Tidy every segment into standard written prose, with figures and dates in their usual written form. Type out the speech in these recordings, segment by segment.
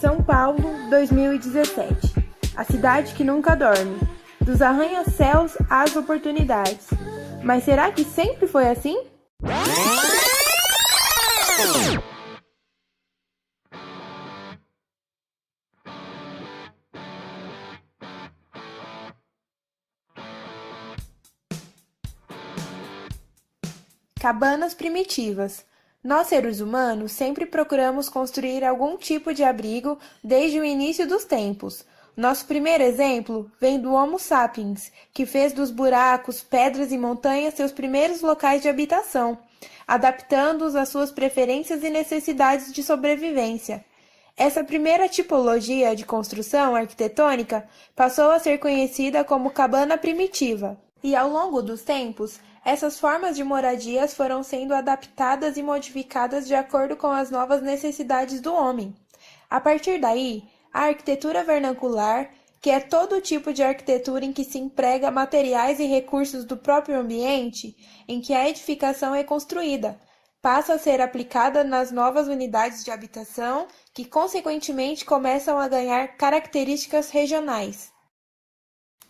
São Paulo, 2017. A cidade que nunca dorme. Dos arranha-céus às oportunidades. Mas será que sempre foi assim? Cabanas primitivas. Nós, seres humanos, sempre procuramos construir algum tipo de abrigo desde o início dos tempos. Nosso primeiro exemplo vem do Homo sapiens, que fez dos buracos, pedras e montanhas seus primeiros locais de habitação, adaptando-os às suas preferências e necessidades de sobrevivência. Essa primeira tipologia de construção arquitetônica passou a ser conhecida como cabana primitiva. E ao longo dos tempos, essas formas de moradias foram sendo adaptadas e modificadas de acordo com as novas necessidades do homem. A partir daí, a arquitetura vernacular, que é todo tipo de arquitetura em que se emprega materiais e recursos do próprio ambiente em que a edificação é construída, passa a ser aplicada nas novas unidades de habitação, que consequentemente começam a ganhar características regionais.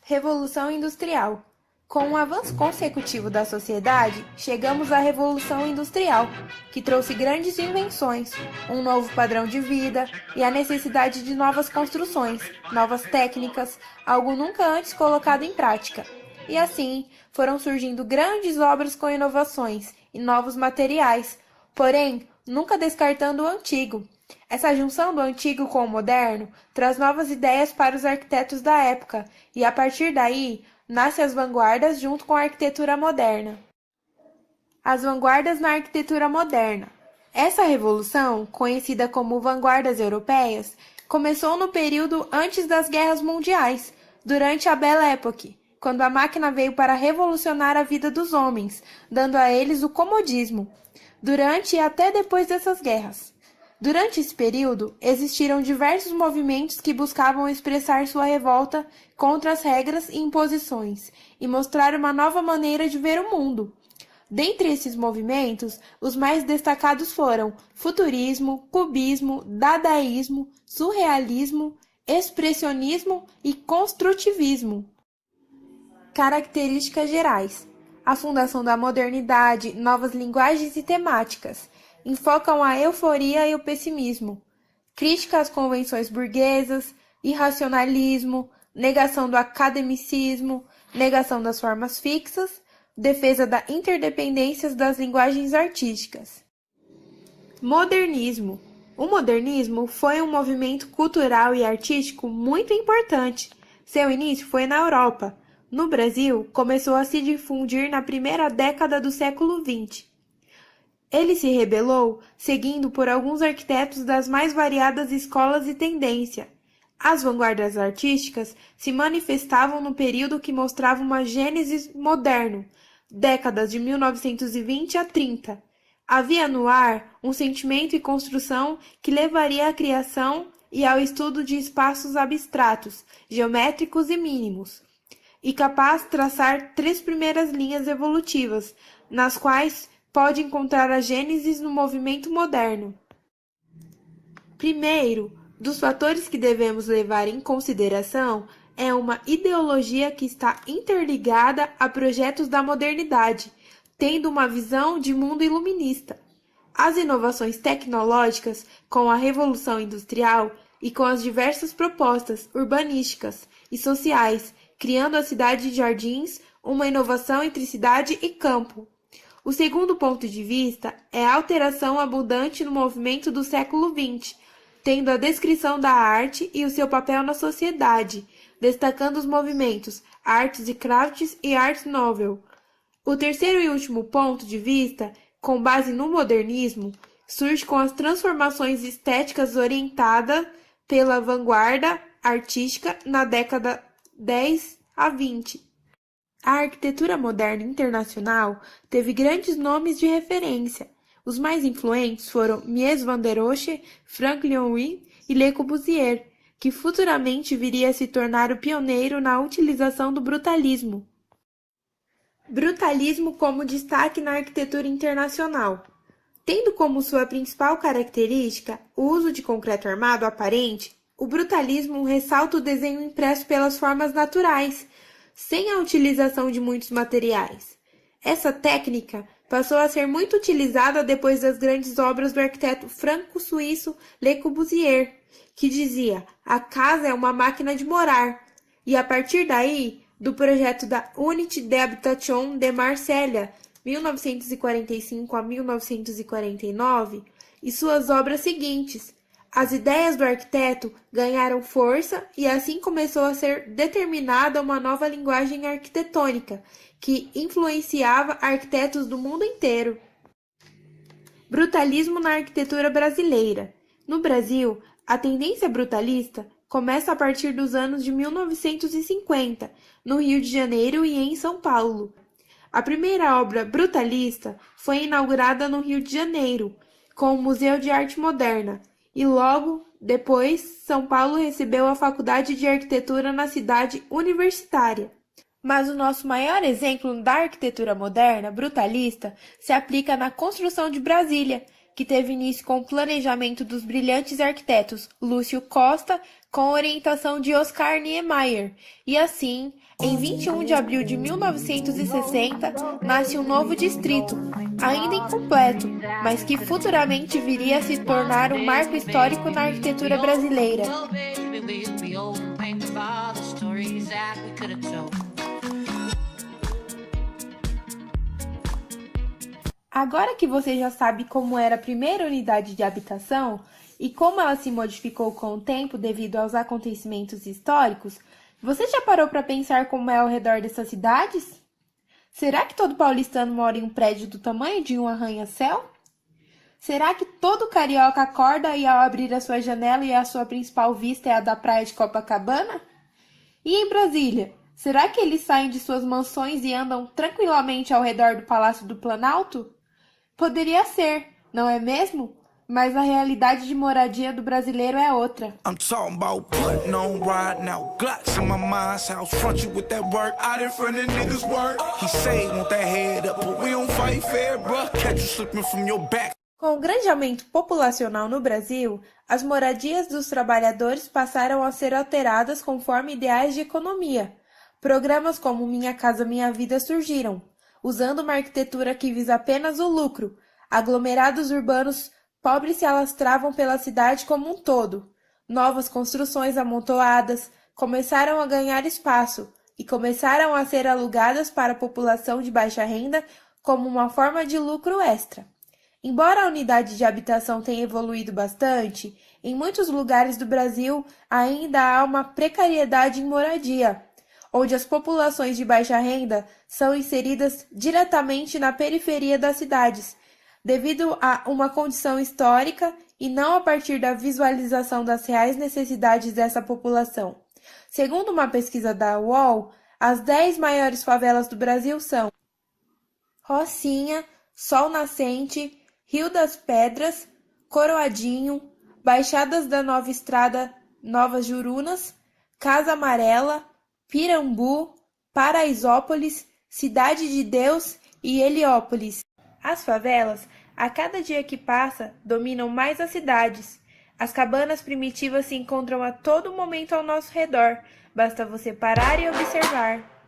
Revolução Industrial. Com o avanço consecutivo da sociedade, chegamos à Revolução Industrial, que trouxe grandes invenções, um novo padrão de vida e a necessidade de novas construções, novas técnicas, algo nunca antes colocado em prática. E assim, foram surgindo grandes obras com inovações e novos materiais, porém, nunca descartando o antigo. Essa junção do antigo com o moderno traz novas ideias para os arquitetos da época, e a partir daí, nascem as vanguardas junto com a arquitetura moderna. As vanguardas na arquitetura moderna. Essa revolução, conhecida como vanguardas europeias, começou no período antes das guerras mundiais, durante a Belle Époque, quando a máquina veio para revolucionar a vida dos homens, dando a eles o comodismo, durante e até depois dessas guerras. Durante esse período, existiram diversos movimentos que buscavam expressar sua revolta contra as regras e imposições e mostrar uma nova maneira de ver o mundo. Dentre esses movimentos, os mais destacados foram futurismo, cubismo, dadaísmo, surrealismo, expressionismo e construtivismo. Características gerais. A fundação da modernidade, novas linguagens e temáticas. Enfocam a euforia e o pessimismo, crítica às convenções burguesas, irracionalismo, negação do academicismo, negação das formas fixas, defesa da interdependência das linguagens artísticas. Modernismo. O modernismo foi um movimento cultural e artístico muito importante. Seu início foi na Europa. No Brasil, começou a se difundir na primeira década do século XX. Ele se rebelou, seguindo por alguns arquitetos das mais variadas escolas e tendência. As vanguardas artísticas se manifestavam no período que mostrava uma gênese moderno, décadas de 1920 a 30. Havia no ar um sentimento e construção que levaria à criação e ao estudo de espaços abstratos, geométricos e mínimos, e capaz de traçar 3 primeiras linhas evolutivas, nas quais pode encontrar a gênese no movimento moderno. Primeiro, dos fatores que devemos levar em consideração é uma ideologia que está interligada a projetos da modernidade, tendo uma visão de mundo iluminista. As inovações tecnológicas com a Revolução Industrial e com as diversas propostas urbanísticas e sociais, criando a cidade de jardins, uma inovação entre cidade e campo. O segundo ponto de vista é a alteração abundante no movimento do século XX, tendo a descrição da arte e o seu papel na sociedade, destacando os movimentos Arts e Crafts e Art Nouveau. O terceiro e último ponto de vista, com base no modernismo, surge com as transformações estéticas orientadas pela vanguarda artística na década 10 a 20. A arquitetura moderna internacional teve grandes nomes de referência. Os mais influentes foram Mies van der Rohe, Frank Lloyd e Le Corbusier, que futuramente viria a se tornar o pioneiro na utilização do brutalismo. Brutalismo como destaque na arquitetura internacional. Tendo como sua principal característica o uso de concreto armado aparente, o brutalismo ressalta o desenho impresso pelas formas naturais, sem a utilização de muitos materiais. Essa técnica passou a ser muito utilizada depois das grandes obras do arquiteto franco-suíço Le Corbusier, que dizia: "A casa é uma máquina de morar", e a partir daí, do projeto da Unité d'Habitation de Marselha, 1945 a 1949, e suas obras seguintes. As ideias do arquiteto ganharam força e assim começou a ser determinada uma nova linguagem arquitetônica, que influenciava arquitetos do mundo inteiro. Brutalismo na arquitetura brasileira. No Brasil, a tendência brutalista começa a partir dos anos de 1950, no Rio de Janeiro e em São Paulo. A primeira obra brutalista foi inaugurada no Rio de Janeiro, com o Museu de Arte Moderna, e logo depois São Paulo recebeu a Faculdade de Arquitetura na cidade universitária. Mas o nosso maior exemplo da arquitetura moderna brutalista se aplica na construção de Brasília, que teve início com o planejamento dos brilhantes arquitetos Lúcio Costa, com orientação de Oscar Niemeyer, e assim, em 21 de abril de 1960, nasce um novo distrito, ainda incompleto, mas que futuramente viria a se tornar um marco histórico na arquitetura brasileira. Agora que você já sabe como era a primeira unidade de habitação e como ela se modificou com o tempo devido aos acontecimentos históricos, você já parou para pensar como é ao redor dessas cidades? Será que todo paulistano mora em um prédio do tamanho de um arranha-céu? Será que todo carioca acorda e ao abrir a sua janela e a sua principal vista é a da praia de Copacabana? E em Brasília, será que eles saem de suas mansões e andam tranquilamente ao redor do Palácio do Planalto? Poderia ser, não é mesmo? Mas a realidade de moradia do brasileiro é outra. I'm talking about putting on right now. Glocks in my mind's house, front you with that work out in front of niggas work. He say want that head up, but we don't fight fair, bruh. Catch you slipping from your back. Com o grande aumento populacional no Brasil, as moradias dos trabalhadores passaram a ser alteradas conforme ideais de economia. Programas como Minha Casa Minha Vida surgiram, usando uma arquitetura que visa apenas o lucro. Aglomerados urbanos pobres se alastravam pela cidade como um todo. Novas construções amontoadas começaram a ganhar espaço e começaram a ser alugadas para a população de baixa renda como uma forma de lucro extra. Embora a unidade de habitação tenha evoluído bastante, em muitos lugares do Brasil ainda há uma precariedade em moradia, onde as populações de baixa renda são inseridas diretamente na periferia das cidades, devido a uma condição histórica e não a partir da visualização das reais necessidades dessa população. Segundo uma pesquisa da UOL, as 10 maiores favelas do Brasil são Rocinha, Sol Nascente, Rio das Pedras, Coroadinho, Baixadas da Nova Estrada, Novas Jurunas, Casa Amarela, Pirambu, Paraisópolis, Cidade de Deus e Heliópolis. As favelas, a cada dia que passa, dominam mais as cidades. As cabanas primitivas se encontram a todo momento ao nosso redor. Basta você parar e observar.